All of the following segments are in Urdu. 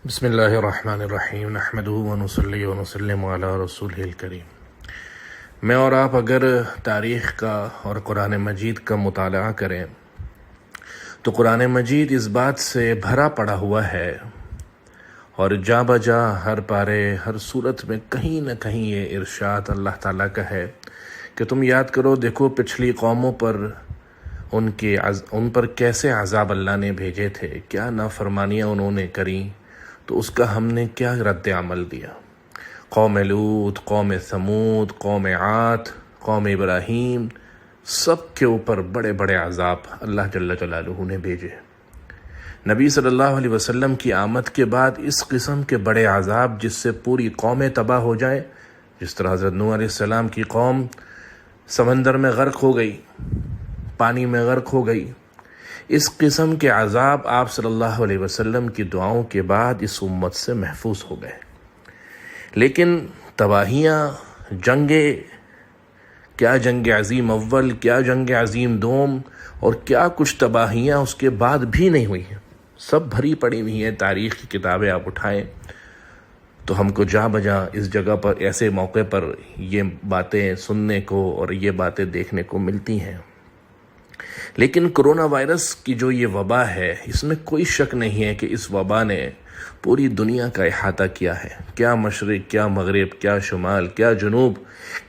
بسم اللہ الرحمن الرحیم نحمدہ ونصلی ونسلم علی رسولہ الکریم۔ میں اور آپ اگر تاریخ کا اور قرآن مجید کا مطالعہ کریں تو قرآن مجید اس بات سے بھرا پڑا ہوا ہے اور جا بجا ہر پارے ہر صورت میں کہیں نہ کہیں یہ ارشاد اللہ تعالیٰ کا ہے کہ تم یاد کرو، دیکھو پچھلی قوموں پر ان پر کیسے عذاب اللہ نے بھیجے تھے، کیا نافرمانیاں انہوں نے کریں تو اس کا ہم نے کیا رد عمل دیا۔ قوم لوط، قوم ثمود، قوم عاد، قوم ابراہیم، سب کے اوپر بڑے بڑے عذاب اللہ جل جلالہ نے بھیجے۔ نبی صلی اللہ علیہ وسلم کی آمد کے بعد اس قسم کے بڑے عذاب جس سے پوری قومیں تباہ ہو جائیں، جس طرح حضرت نوح علیہ السلام کی قوم سمندر میں غرق ہو گئی، پانی میں غرق ہو گئی، اس قسم کے عذاب آپ صلی اللہ علیہ وسلم کی دعاؤں کے بعد اس امت سے محفوظ ہو گئے۔ لیکن تباہیاں، جنگیں، کیا جنگ عظیم اول، کیا جنگ عظیم دوم، اور کیا کچھ تباہیاں اس کے بعد بھی نہیں ہوئی ہیں، سب بھری پڑی ہوئی ہیں۔ تاریخ کی کتابیں آپ اٹھائیں تو ہم کو جا بجا اس جگہ پر ایسے موقع پر یہ باتیں سننے کو اور یہ باتیں دیکھنے کو ملتی ہیں۔ لیکن کرونا وائرس کی جو یہ وبا ہے، اس میں کوئی شک نہیں ہے کہ اس وبا نے پوری دنیا کا احاطہ کیا ہے۔ کیا مشرق، کیا مغرب، کیا شمال، کیا جنوب،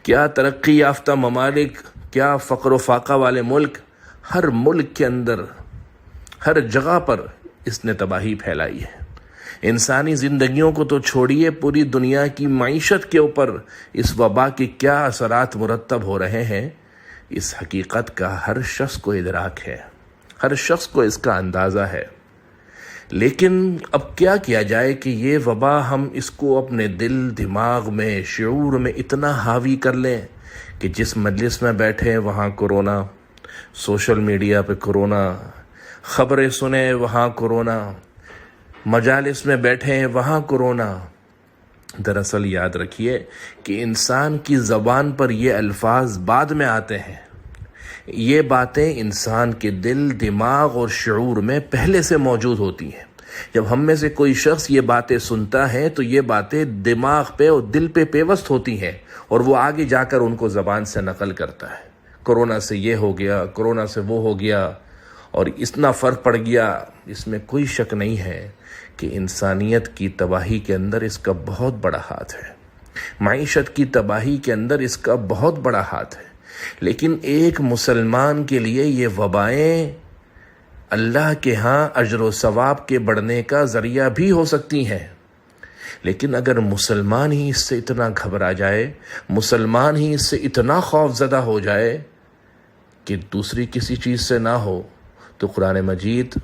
کیا ترقی یافتہ ممالک، کیا فقر و فاقہ والے ملک، ہر ملک کے اندر ہر جگہ پر اس نے تباہی پھیلائی ہے۔ انسانی زندگیوں کو تو چھوڑیے، پوری دنیا کی معیشت کے اوپر اس وبا کے کیا اثرات مرتب ہو رہے ہیں، اس حقیقت کا ہر شخص کو ادراک ہے، ہر شخص کو اس کا اندازہ ہے۔ لیکن اب کیا جائے کہ یہ وبا ہم اس کو اپنے دل، دماغ میں، شعور میں اتنا حاوی کر لیں کہ جس مجلس میں بیٹھے وہاں کورونا، سوشل میڈیا پہ کورونا، خبریں سنیں وہاں کورونا، مجالس میں بیٹھے وہاں کورونا۔ دراصل یاد رکھیے کہ انسان کی زبان پر یہ الفاظ بعد میں آتے ہیں، یہ باتیں انسان کے دل، دماغ اور شعور میں پہلے سے موجود ہوتی ہیں۔ جب ہم میں سے کوئی شخص یہ باتیں سنتا ہے تو یہ باتیں دماغ پہ اور دل پہ پیوست ہوتی ہیں اور وہ آگے جا کر ان کو زبان سے نقل کرتا ہے۔ کورونا سے یہ ہو گیا، کورونا سے وہ ہو گیا اور اتنا فرق پڑ گیا۔ اس میں کوئی شک نہیں ہے کہ انسانیت کی تباہی کے اندر اس کا بہت بڑا ہاتھ ہے، معیشت کی تباہی کے اندر اس کا بہت بڑا ہاتھ ہے۔ لیکن ایک مسلمان کے لیے یہ وبائیں اللہ کے ہاں اجر و ثواب کے بڑھنے کا ذریعہ بھی ہو سکتی ہیں۔ لیکن اگر مسلمان ہی اس سے اتنا گھبرا جائے، مسلمان ہی اس سے اتنا خوف زدہ ہو جائے کہ دوسری کسی چیز سے نہ ہو، تو قرآن مجید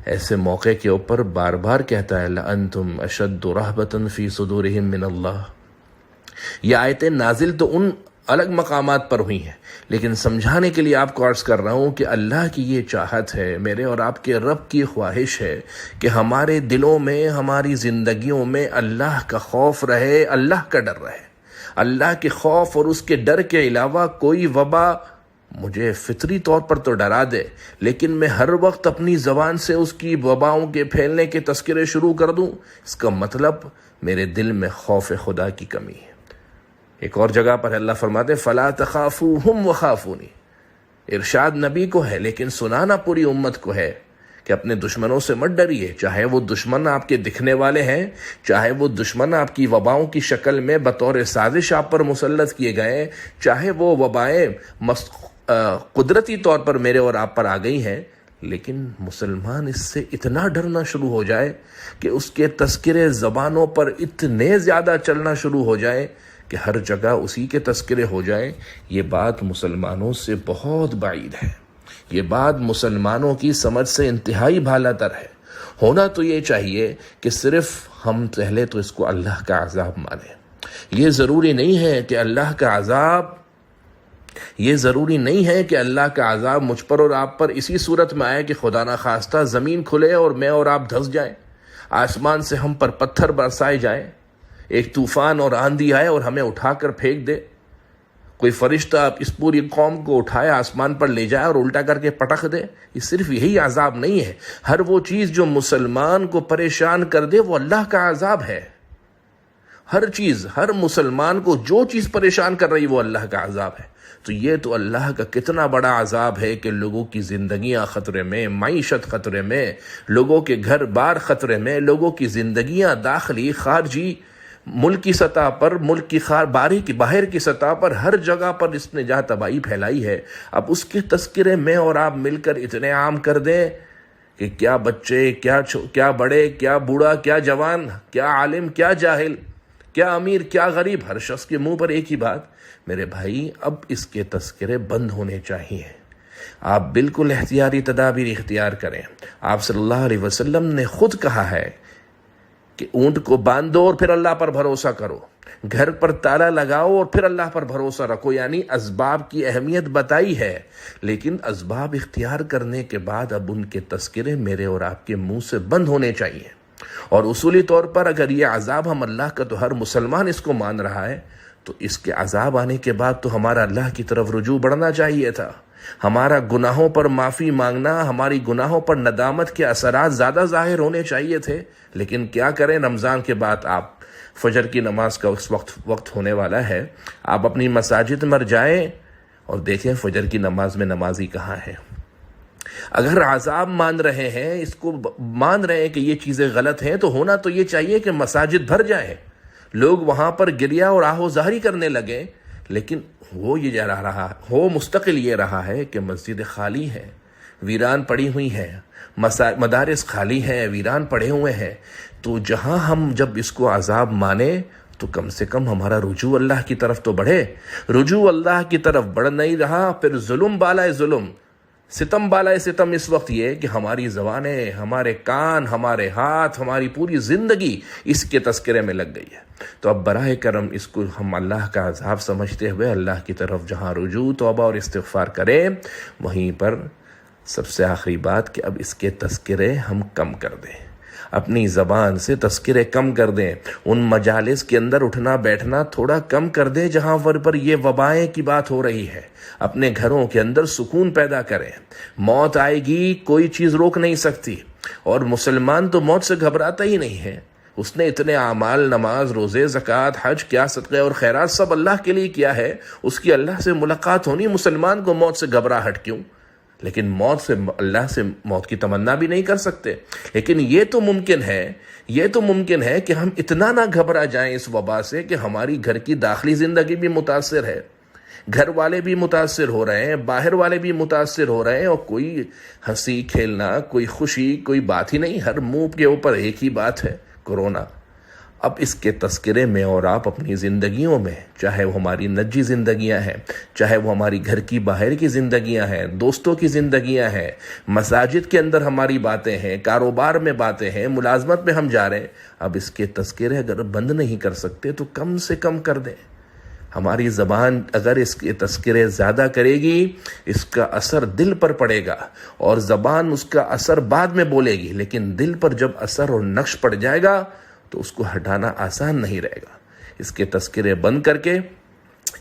ایسے موقع کے اوپر بار بار کہتا ہے لَأَنْتُمْ أَشَدُّ رَهْبَةً فِي صُدُورِهِم مِّنَ اللَّهِ۔ یہ آیتیں نازل تو ان الگ مقامات پر ہوئی ہیں، لیکن سمجھانے کے لیے آپ کو عرض کر رہا ہوں کہ اللہ کی یہ چاہت ہے، میرے اور آپ کے رب کی خواہش ہے کہ ہمارے دلوں میں، ہماری زندگیوں میں اللہ کا خوف رہے، اللہ کا ڈر رہے۔ اللہ کے خوف اور اس کے ڈر کے علاوہ کوئی وبا مجھے فطری طور پر تو ڈرا دے، لیکن میں ہر وقت اپنی زبان سے اس کی وباؤں کے پھیلنے کے تذکرے شروع کر دوں، اس کا مطلب میرے دل میں خوف خدا کی کمی ہے۔ ایک اور جگہ پر اللہ فرماتے فَلَا تَخَافُوهُمْ وَخَافُونِ۔ ارشاد نبی کو ہے لیکن سنانا پوری امت کو ہے کہ اپنے دشمنوں سے مت ڈریے، چاہے وہ دشمن آپ کے دکھنے والے ہیں، چاہے وہ دشمن آپ کی وباؤں کی شکل میں بطور سازش آپ پر مسلط کیے گئے، چاہے وہ وبائیں قدرتی طور پر میرے اور آپ پر آ گئی ہیں، لیکن مسلمان اس سے اتنا ڈرنا شروع ہو جائے کہ اس کے تذکرے زبانوں پر اتنے زیادہ چلنا شروع ہو جائے کہ ہر جگہ اسی کے تذکرے ہو جائیں، یہ بات مسلمانوں سے بہت بعید ہے، یہ بات مسلمانوں کی سمجھ سے انتہائی بالا تر ہے۔ ہونا تو یہ چاہیے کہ صرف ہم پہلے تو اس کو اللہ کا عذاب مانیں۔ یہ ضروری نہیں ہے کہ اللہ کا عذاب مجھ پر اور آپ پر اسی صورت میں آئے کہ خدا نہ خواستہ زمین کھلے اور میں اور آپ دھنس جائیں، آسمان سے ہم پر پتھر برسائے جائیں، ایک طوفان اور آندھی آئے اور ہمیں اٹھا کر پھینک دے۔ کوئی فرشتہ اس پوری قوم کو اٹھائے آسمان پر لے جائے اور الٹا کر کے پٹخ دے؟ یہ صرف یہی عذاب نہیں ہے، ہر وہ چیز جو مسلمان کو پریشان کر دے وہ اللہ کا عذاب ہے۔ ہر چیز، ہر مسلمان کو جو چیز پریشان کر رہی وہ اللہ کا عذاب ہے۔ تو یہ تو اللہ کا کتنا بڑا عذاب ہے کہ لوگوں کی زندگیاں خطرے میں، معیشت خطرے میں، لوگوں کے گھر بار خطرے میں، لوگوں کی زندگیاں داخلی خارجی ملک کی سطح پر، ملک کی باہر کی سطح پر، ہر جگہ پر اس نے جہاں تباہی پھیلائی ہے۔ اب اس کے تذکرے میں اور آپ مل کر اتنے عام کر دیں کہ کیا بچے، کیا بڑے، کیا بوڑھا، کیا جوان، کیا عالم، کیا جاہل، کیا امیر، کیا غریب، ہر شخص کے منہ پر ایک ہی بات، میرے بھائی اب اس کے تذکرے بند ہونے چاہیے۔ آپ بالکل احتیاطی تدابیر اختیار کریں۔ آپ صلی اللہ علیہ وسلم نے خود کہا ہے کہ اونٹ کو باندھ دو اور پھر اللہ پر بھروسہ کرو، گھر پر تالا لگاؤ اور پھر اللہ پر بھروسہ رکھو، یعنی اسباب کی اہمیت بتائی ہے، لیکن اسباب اختیار کرنے کے بعد اب ان کے تذکرے میرے اور آپ کے منہ سے بند ہونے چاہیے۔ اور اصولی طور پر اگر یہ عذاب ہم اللہ کا، تو ہر مسلمان اس کو مان رہا ہے، تو اس کے عذاب آنے کے بعد تو ہمارا اللہ کی طرف رجوع بڑھنا چاہیے تھا، ہمارا گناہوں پر معافی مانگنا، ہماری گناہوں پر ندامت کے اثرات زیادہ ظاہر ہونے چاہیے تھے۔ لیکن کیا کریں، رمضان کے بعد آپ فجر کی نماز کا اس وقت ہونے والا ہے، آپ اپنی مساجد میں جائیں اور دیکھیں فجر کی نماز میں نمازی کہاں ہے۔ اگر عذاب مان رہے ہیں، اس کو مان رہے ہیں کہ یہ چیزیں غلط ہیں، تو ہونا تو یہ چاہیے کہ مساجد بھر جائیں، لوگ وہاں پر گریا اور آہو زاری کرنے لگے، لیکن ہو مستقل یہ رہا ہے کہ مسجد خالی ہے، ویران پڑی ہوئی ہے، مدارس خالی ہیں، ویران پڑے ہوئے ہیں۔ تو جہاں ہم جب اس کو عذاب مانے تو کم سے کم ہمارا رجوع اللہ کی طرف تو بڑھے۔ رجوع اللہ کی طرف بڑھ نہیں رہا، پھر ظلم بالائے ظلم، ستم بالائے ستم اس وقت یہ کہ ہماری زبانیں، ہمارے کان، ہمارے ہاتھ، ہماری پوری زندگی اس کے تذکرے میں لگ گئی ہے۔ تو اب براہ کرم اس کو ہم اللہ کا عذاب سمجھتے ہوئے اللہ کی طرف جہاں رجوع، توبہ اور استغفار کریں، وہیں پر سب سے آخری بات کہ اب اس کے تذکرے ہم کم کر دیں، اپنی زبان سے تذکرے کم کر دیں، ان مجالس کے اندر اٹھنا بیٹھنا تھوڑا کم کر دیں جہاں پر یہ وبائیں کی بات ہو رہی ہے، اپنے گھروں کے اندر سکون پیدا کریں۔ موت آئے گی، کوئی چیز روک نہیں سکتی، اور مسلمان تو موت سے گھبراتا ہی نہیں ہے۔ اس نے اتنے اعمال، نماز، روزے، زکوٰۃ، حج کیا، صدقے اور خیرات سب اللہ کے لیے کیا ہے، اس کی اللہ سے ملاقات ہونی، مسلمان کو موت سے گھبراہٹ کیوں؟ لیکن اللہ سے موت کی تمنا بھی نہیں کر سکتے۔ لیکن یہ تو ممکن ہے کہ ہم اتنا نہ گھبرا جائیں اس وبا سے کہ ہماری گھر کی داخلی زندگی بھی متاثر ہے، گھر والے بھی متاثر ہو رہے ہیں، باہر والے بھی متاثر ہو رہے ہیں، اور کوئی ہنسی کھیلنا، کوئی خوشی، کوئی بات ہی نہیں، ہر منہ کے اوپر ایک ہی بات ہے، کورونا۔ اب اس کے تذکرے میں اور آپ اپنی زندگیوں میں، چاہے وہ ہماری نجی زندگیاں ہیں، چاہے وہ ہماری گھر کی باہر کی زندگیاں ہیں، دوستوں کی زندگیاں ہیں، مساجد کے اندر ہماری باتیں ہیں، کاروبار میں باتیں ہیں، ملازمت میں ہم جا رہے ہیں، اب اس کے تذکرے اگر بند نہیں کر سکتے تو کم سے کم کر دیں۔ ہماری زبان اگر اس کے تذکرے زیادہ کرے گی، اس کا اثر دل پر پڑے گا، اور زبان اس کا اثر بعد میں بولے گی، لیکن دل پر جب اثر اور نقش پڑ جائے گا تو اس کو ہٹانا آسان نہیں رہے گا۔ اس کے تذکرے بند کر کے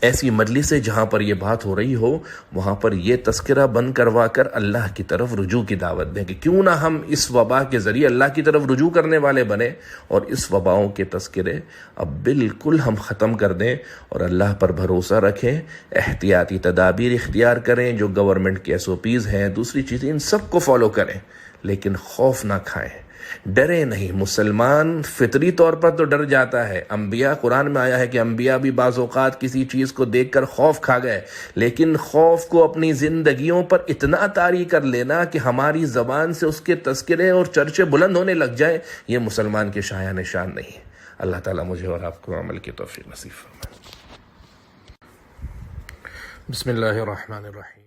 ایسی مجلسیں جہاں پر یہ بات ہو رہی ہو، وہاں پر یہ تذکرہ بند کروا کر اللہ کی طرف رجوع کی دعوت دیں کہ کیوں نہ ہم اس وبا کے ذریعے اللہ کی طرف رجوع کرنے والے بنے، اور اس وباؤں کے تذکرے اب بالکل ہم ختم کر دیں اور اللہ پر بھروسہ رکھیں، احتیاطی تدابیر اختیار کریں، جو گورنمنٹ کے SOPs ہیں، دوسری چیزیں، ان سب کو فالو کریں، لیکن خوف نہ کھائیں، ڈرے نہیں۔ مسلمان فطری طور پر تو ڈر جاتا ہے، انبیاء، قرآن میں آیا ہے کہ انبیاء بھی بعض اوقات کسی چیز کو دیکھ کر خوف کھا گئے، لیکن خوف کو اپنی زندگیوں پر اتنا طاری کر لینا کہ ہماری زبان سے اس کے تذکرے اور چرچے بلند ہونے لگ جائیں، یہ مسلمان کے شایان نشان نہیں ہے۔ اللہ تعالیٰ مجھے اور آپ کو عمل کی توفیق نصیب فرمائے۔ بسم اللہ الرحمن الرحیم۔